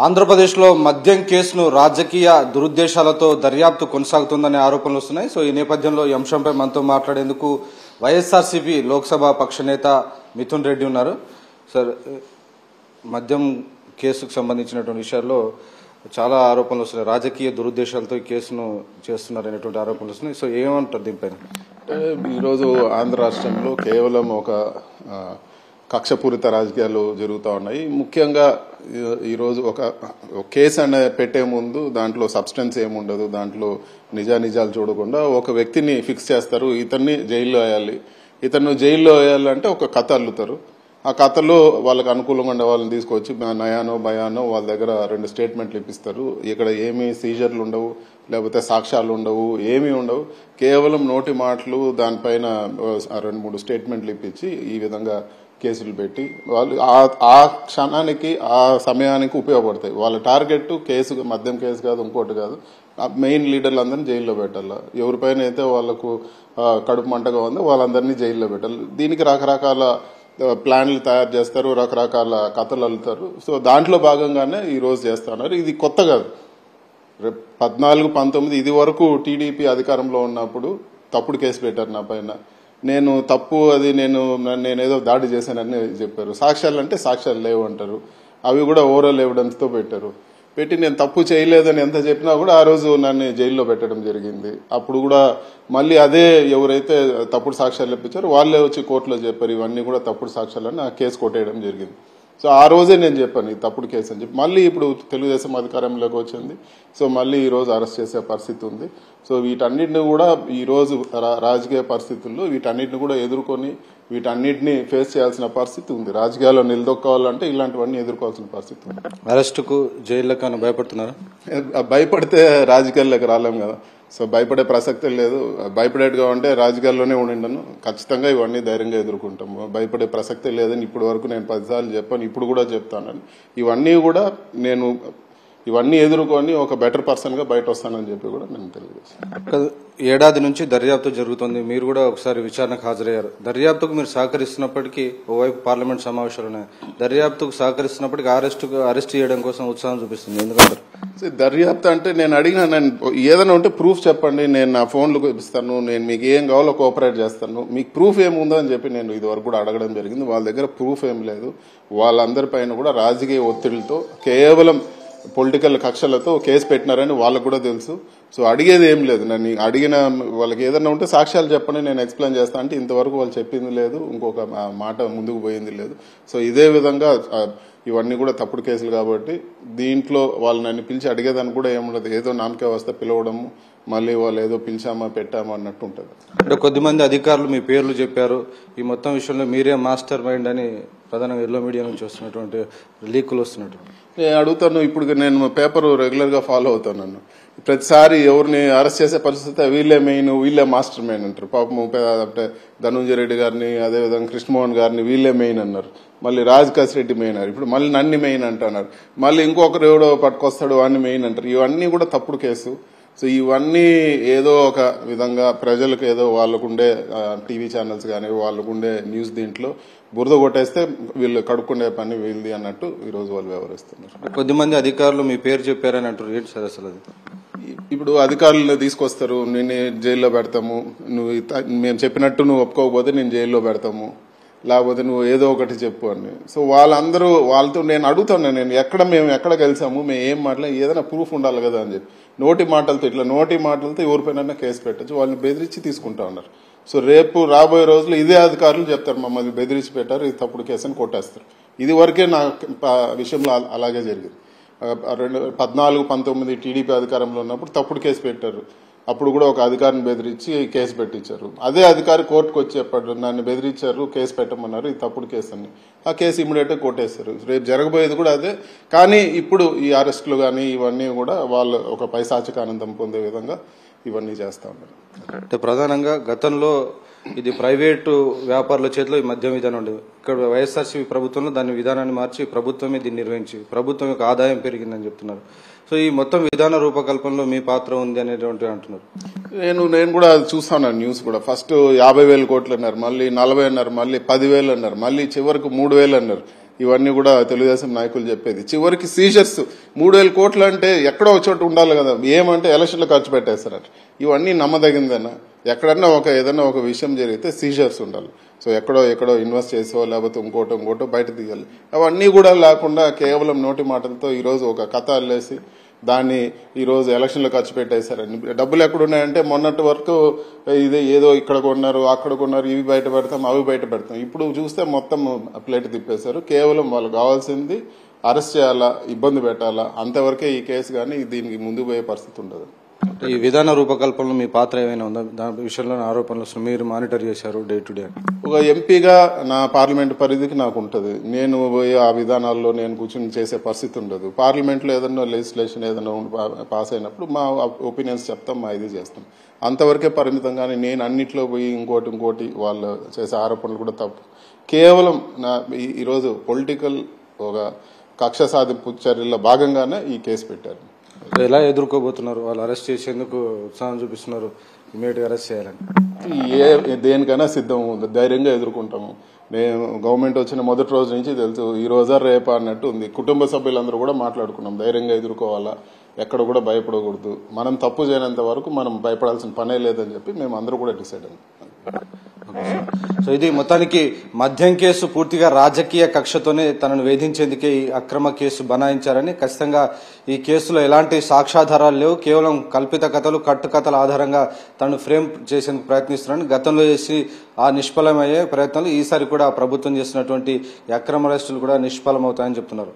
ఆంధ్రప్రదేశ్లో మద్యం కేసును రాజకీయ దురుద్దేశాలతో దర్యాప్తు కొనసాగుతుందనే ఆరోపణలు వస్తున్నాయి. సో ఈ నేపథ్యంలో ఈ అంశంపై మనతో మాట్లాడేందుకు వైఎస్ఆర్సీపీ లోక్సభ పక్ష నేత మిథున్ రెడ్డి ఉన్నారు. సార్, మద్యం కేసుకు సంబంధించినటువంటి విషయాల్లో చాలా ఆరోపణలు వస్తున్నాయి. రాజకీయ దురుద్దేశాలతో ఈ కేసును చేస్తున్నారనేటువంటి ఆరోపణలు వస్తున్నాయి. సో ఏమంటారు దీనిపైన? ఈరోజు ఆంధ్ర రాష్ట్రంలో కేవలం ఒక కక్షపూరిత రాజకీయాలు జరుగుతూ ఉన్నాయి. ముఖ్యంగా ఈరోజు ఒక కేసు అనే పెట్టే ముందు దాంట్లో సబ్స్టెన్స్ ఏముండదు, దాంట్లో నిజాలు చూడకుండా ఒక వ్యక్తిని ఫిక్స్ చేస్తారు, ఇతన్ని జైల్లో వేయాలి. ఇతను జైల్లో వేయాలంటే ఒక కథ అల్లుతారు. ఆ కథలో వాళ్ళకి అనుకూలంగా ఉండే వాళ్ళని తీసుకొచ్చి నయానో భయానో వాళ్ళ దగ్గర 2 స్టేట్మెంట్లు ఇప్పిస్తారు. ఇక్కడ ఏమీ సీజర్లు ఉండవు, లేకపోతే సాక్ష్యాలు ఉండవు, ఏమీ ఉండవు. కేవలం నోటి మాటలు, దానిపైన 2-3 స్టేట్మెంట్లు ఇప్పించి ఈ విధంగా కేసులు పెట్టి వాళ్ళు ఆ క్షణానికి ఆ సమయానికి ఉపయోగపడతాయి. వాళ్ళ టార్గెట్ కేసు మద్యం కేసు కాదు, ఇంకోటి కాదు, మెయిన్ లీడర్లందరినీ జైల్లో పెట్టాలి. ఎవరిపైన అయితే వాళ్లకు కడుపు మంటగా ఉందో వాళ్ళందరినీ జైల్లో పెట్టాలి. దీనికి రకరకాల ప్లాన్లు తయారు చేస్తారు, రకరకాల కథలు అల్లుతారు. సో దాంట్లో భాగంగానే ఈ రోజు చేస్తున్నారు. ఇది కొత్త కాదు. 14-19 ఇది వరకు టీడీపీ అధికారంలో ఉన్నప్పుడు తప్పుడు కేసు పెట్టారు నా పైన. నేను తప్పు, అది నేనేదో దాడి చేశానని చెప్పారు. సాక్ష్యాలు అంటే సాక్ష్యాలు లేవు అంటారు. అవి కూడా ఓవరాల్ ఎవిడెన్స్ తో పెట్టారు. పెట్టి నేను తప్పు చేయలేదని ఎంత చెప్పినా కూడా ఆ రోజు నన్ను జైల్లో పెట్టడం జరిగింది. అప్పుడు కూడా మళ్ళీ అదే ఎవరైతే తప్పుడు సాక్ష్యాలు ఇప్పించారో వాళ్ళే వచ్చి కోర్టులో చెప్పారు ఇవన్నీ కూడా తప్పుడు సాక్ష్యాలని ఆ కేసు కొట్టేయడం జరిగింది. సో ఆ రోజే నేను చెప్పాను ఇది తప్పుడు కేసు అని చెప్పి. మళ్ళీ ఇప్పుడు తెలుగుదేశం అధికారంలోకి వచ్చింది. సో మళ్ళీ ఈ రోజు అరెస్ట్ చేసే పరిస్థితి ఉంది. సో వీటన్నిటిని కూడా ఈ రోజు రాజకీయ పరిస్థితుల్లో వీటన్నిటిని కూడా ఎదుర్కొని వీటన్నిటిని ఫేస్ చేయాల్సిన పరిస్థితి ఉంది. రాజకీయాల్లో నిలదొక్కాలంటే ఇలాంటివన్నీ ఎదుర్కోవాల్సిన పరిస్థితి ఉంది. అరెస్టుకు జైళ్ళకన్నా భయపడుతున్నారా? భయపడితే రాజకీయాల్లోకి రాలేం కదా. సో భయపడే ప్రసక్తే లేదు. భయపడేట్టుగా ఉంటే రాజకీయాల్లోనే ఉండిండను. ఖచ్చితంగా ఇవన్నీ ధైర్యంగా ఎదుర్కొంటాము. భయపడే ప్రసక్తే లేదని ఇప్పటి వరకు నేను 10 సార్లు చెప్పాను, ఇప్పుడు కూడా చెప్తానని. ఇవన్నీ కూడా నేను ఇవన్నీ ఎదుర్కొని ఒక బెటర్ పర్సన్ గా బయట వస్తానని చెప్పి కూడా నేను తెలియజేస్తాను. ఏడాది నుంచి దర్యాప్తు జరుగుతుంది. మీరు కూడా ఒకసారి విచారణకు హాజరయ్యారు. దర్యాప్తుకు మీరు సహకరిస్తున్నప్పటికీ ఓవైపు పార్లమెంట్ సమావేశాలు ఉన్నాయి. దర్యాప్తుకు సహకరిస్తున్నప్పటికీ అరెస్ట్ చేయడం కోసం ఉత్సాహం చూపిస్తుంది. ఎందుకంటారు? దర్యాప్తు అంటే నేను అడిగిన ఏదైనా ఉంటే ప్రూఫ్ చెప్పండి, నేను నా ఫోన్లు ఇస్తాను, నేను మీకు ఏం కావాలో కోఆపరేట్ చేస్తాను, మీకు ప్రూఫ్ ఏముందో అని చెప్పి నేను ఇదివరకు కూడా అడగడం జరిగింది. వాళ్ళ దగ్గర ప్రూఫ్ ఏం లేదు. వాళ్ళందరిపైన కూడా రాజకీయ ఒత్తిడితో కేవలం పొలిటికల్ కక్షలతో కేసు పెట్టినారని వాళ్ళకు కూడా తెలుసు. సో అడిగేది ఏం లేదు. నన్ను అడిగిన వాళ్ళకి ఏదైనా ఉంటే సాక్ష్యాలు చెప్పండి, నేను ఎక్స్ప్లెయిన్ చేస్తాను అంటే ఇంతవరకు వాళ్ళు చెప్పింది లేదు, ఇంకొక మాట ముందుకు పోయింది లేదు. సో ఇదే విధంగా ఇవన్నీ కూడా తప్పుడు కేసులు కాబట్టి దీంట్లో వాళ్ళు నన్ను పిలిచి అడిగేదాన్ని కూడా ఏముండదు. ఏదో నామకే వస్తే పిలవడము, మళ్ళీ వాళ్ళు ఏదో పిలిచామా పెట్టామా అన్నట్టు ఉంటుంది. అంటే కొద్దిమంది అధికారులు మీ పేర్లు చెప్పారు, ఈ మొత్తం విషయంలో మీరే మాస్టర్ మైండ్ అని ప్రధానంగా ఎల్లో మీడియా నుంచి వస్తున్నటువంటి లీకులు వస్తున్నట్టు నేను అడుగుతాను. ఇప్పుడు నేను పేపర్ రెగ్యులర్ గా ఫాలో అవుతాను. ప్రతిసారి ఎవరిని అరెస్ట్ చేసే పరిస్థితి వీళ్ళే మెయిన్, వీళ్ళే మాస్టర్ మైండ్ అంటారు. పాపం అంటే ధనుంజయ రెడ్డి గారిని, అదేవిధంగా కృష్ణమోహన్ గారిని వీళ్ళే మెయిన్ అన్నారు. మళ్ళీ రాజకాశ్ రెడ్డి మెయిన్ అన్నారు. ఇప్పుడు మళ్ళీ నన్ను మెయిన్ అంటున్నారు. మళ్ళీ ఇంకొకరు ఎవడో పట్టుకొస్తాడు వాడిని మెయిన్ అంటారు. ఇవన్నీ కూడా తప్పుడు కేసు. సో ఇవన్నీ ఏదో ఒక విధంగా ప్రజలకు ఏదో వాళ్ళకుండే టీవీ ఛానల్స్ కానీ వాళ్ళకుండే న్యూస్ దీంట్లో బురద కొట్టేస్తే వీళ్ళు కడుక్కునే పని వీళ్ళది అన్నట్టు ఈ రోజు వాళ్ళు వ్యవహరిస్తున్నారు. కొద్దిమంది అధికారులు మీ పేరు చెప్పారని అంటారు. ఏంటి సార్ అసలు అది? ఇప్పుడు అధికారులు తీసుకొస్తారు, నేను జైల్లో పెడతాము, మేము చెప్పినట్టు నువ్వు ఒప్పుకోకపోతే నేను జైల్లో పెడతాము, లేకపోతే నువ్వు ఏదో ఒకటి చెప్పు అని. సో వాళ్ళతో నేను అడుగుతాను, మేము ఎక్కడ కలిసాము, మేము ఏం మాట్లాడి ఏదైనా ప్రూఫ్ ఉండాలి కదా అని చెప్పి. నోటి మాటలతో ఎవరిపైన కేసు పెట్టచ్చు, వాళ్ళని బెదిరించి తీసుకుంటా ఉన్నారు. సో రేపు రాబోయే రోజులు ఇదే అధికారులు చెప్తారు మమ్మల్ని బెదిరించి పెట్టారు, ఇది తప్పుడు కేసు అని కొట్టేస్తారు. ఇది వరకే నా విషయంలో అలాగే జరిగింది. 14-19 టీడీపీ అధికారంలో ఉన్నప్పుడు తప్పుడు కేసు పెట్టారు. అప్పుడు కూడా ఒక అధికారిని బెదిరించి కేసు పెట్టించారు. అదే అధికారి కోర్టుకు వచ్చి చెప్పాడు, నన్ను బెదిరించారు, కేసు పెట్టమన్నారు, ఇది తప్పుడు కేసు అని. ఆ కేసు ఇమీడియట్ గా కొట్టేశారు. రేపు జరగబోయేది కూడా అదే. కానీ ఇప్పుడు ఈ అరెస్టులు కానీ ఇవన్నీ కూడా వాళ్ళు ఒక పైశాచిక ఆనందం పొందే విధంగా ఇవన్నీ చేస్తా ఉన్నారు. అంటే ప్రధానంగా గతంలో ఇది ప్రైవేటు వ్యాపారుల చేతిలో ఈ మద్యం విధానం ఉండేది. ఇక్కడ వైఎస్ఆర్సీపీ ప్రభుత్వంలో దాని విధానాన్ని మార్చి ప్రభుత్వమే దీన్ని నిర్వహించి ప్రభుత్వం యొక్క ఆదాయం పెరిగిందని చెప్తున్నారు. సో ఈ మొత్తం విధాన రూపకల్పనలో మీ పాత్ర ఉంది అనేటువంటి అంటున్నారు. నేను కూడా చూస్తాను న్యూస్ కూడా. ఫస్ట్ 50,000 కోట్లు అన్నారు, మళ్ళీ 40 అన్నారు, మళ్ళీ 10,000 అన్నారు, మళ్ళీ చివరికి 3,000 అన్నారు. ఇవన్నీ కూడా తెలుగుదేశం నాయకులు చెప్పేది. చివరికి సీజర్స్ 3,000 కోట్లు అంటే ఎక్కడో ఒక చోట ఉండాలి కదా, ఏమంటే ఎలక్షన్లు ఖర్చు పెట్టేస్తారట. ఇవన్నీ నమ్మదగిందేనా? ఎక్కడన్నా ఏదన్నా ఒక విషయం జరిగితే సీజర్స్ ఉండాలి. సో ఎక్కడో ఇన్వెస్ట్ చేసో లేకపోతే ఇంకోటో బయట తీయాలి. అవన్నీ కూడా లేకుండా కేవలం నోటి మాటలతో ఈరోజు ఒక కథ అల్లేసి దాన్ని ఈరోజు ఎలక్షన్లో ఖర్చు పెట్టేశారని. డబ్బులు ఎక్కడున్నాయంటే మొన్నటి వరకు ఇది ఏదో ఇక్కడ కొన్నారు అక్కడ కొన్నారు, ఇవి బయట పెడతాం అవి బయట పెడతాం. ఇప్పుడు చూస్తే మొత్తం ప్లేట్ తిప్పేశారు. కేవలం వాళ్ళు కావాల్సింది అరెస్ట్ చేయాలా, ఇబ్బంది పెట్టాలా, అంతవరకే ఈ కేసు. కానీ దీనికి ముందు పోయే పరిస్థితి ఉండదు. ఈ విధాన రూపకల్పనలో మీ పాత్ర ఏమైనా ఉందా? దాని విషయంలో ఆరోపణలు వస్తున్నాయి, మీరు మానిటర్ చేశారు డే టు డే. ఒక ఎంపీగా నా పార్లమెంట్ పరిధికి నాకు ఉంటుంది. నేను పోయి ఆ విధానాల్లో నేను కూర్చొని చేసే పరిస్థితి ఉండదు. పార్లమెంట్లో ఏదన్నా లెజిస్లేషన్ ఏదైనా పాస్ అయినప్పుడు మా ఒపీనియన్స్ చెప్తాం, మా ఇది చేస్తాం. అంతవరకే పరిమితం. కానీ నేను అన్నిట్లో పోయి ఇంకోటి వాళ్ళు చేసే ఆరోపణలు కూడా తప్పు. కేవలం ఈరోజు పొలిటికల్ ఒక కక్ష సాధింపు చర్యల్లో భాగంగానే ఈ కేసు పెట్టారు. ఎలా ఎదుర్కోబోతున్నారు? వాళ్ళు అరెస్ట్ చేసేందుకు ఉత్సాహం చూపిస్తున్నారు, ఇమీడియట్ గా అరెస్ట్ చేయాలని. దేనికైనా సిద్ధం ఉంది, ధైర్యంగా ఎదుర్కొంటాము. నేను గవర్నమెంట్ వచ్చిన మొదటి రోజు నుంచి తెలుసు, ఈ రోజా రేపా అన్నట్టు ఉంది. కుటుంబ సభ్యులందరూ కూడా మాట్లాడుకున్నాం, ధైర్యంగా ఎదుర్కోవాలా, ఎక్కడ కూడా భయపడకూడదు, మనం తప్పు చేయనంత వరకు మనం భయపడాల్సిన పనే లేదని చెప్పి మేము అందరూ కూడా డిసైడ్ అయ్యాం. సో ఇది మొత్తానికి మద్యం కేసు పూర్తిగా రాజకీయ కక్షతోనే తనను వేధించేందుకే ఈ అక్రమ కేసు బనాయించారని, ఖచ్చితంగా ఈ కేసులో ఎలాంటి సాక్ష్యాధారాలు లేవు, కేవలం కల్పిత కథలు కట్టుకథల ఆధారంగా తనను ఫ్రేమ్ చేసేందుకు ప్రయత్నిస్తున్నారని, గతంలో చేసి ఆ నిష్ఫలమయ్యే ప్రయత్నాలు ఈసారి కూడా ప్రభుత్వం చేసినటువంటి అక్రమ అరెస్టులు కూడా నిష్ఫలమవుతాయని చెప్తున్నారు.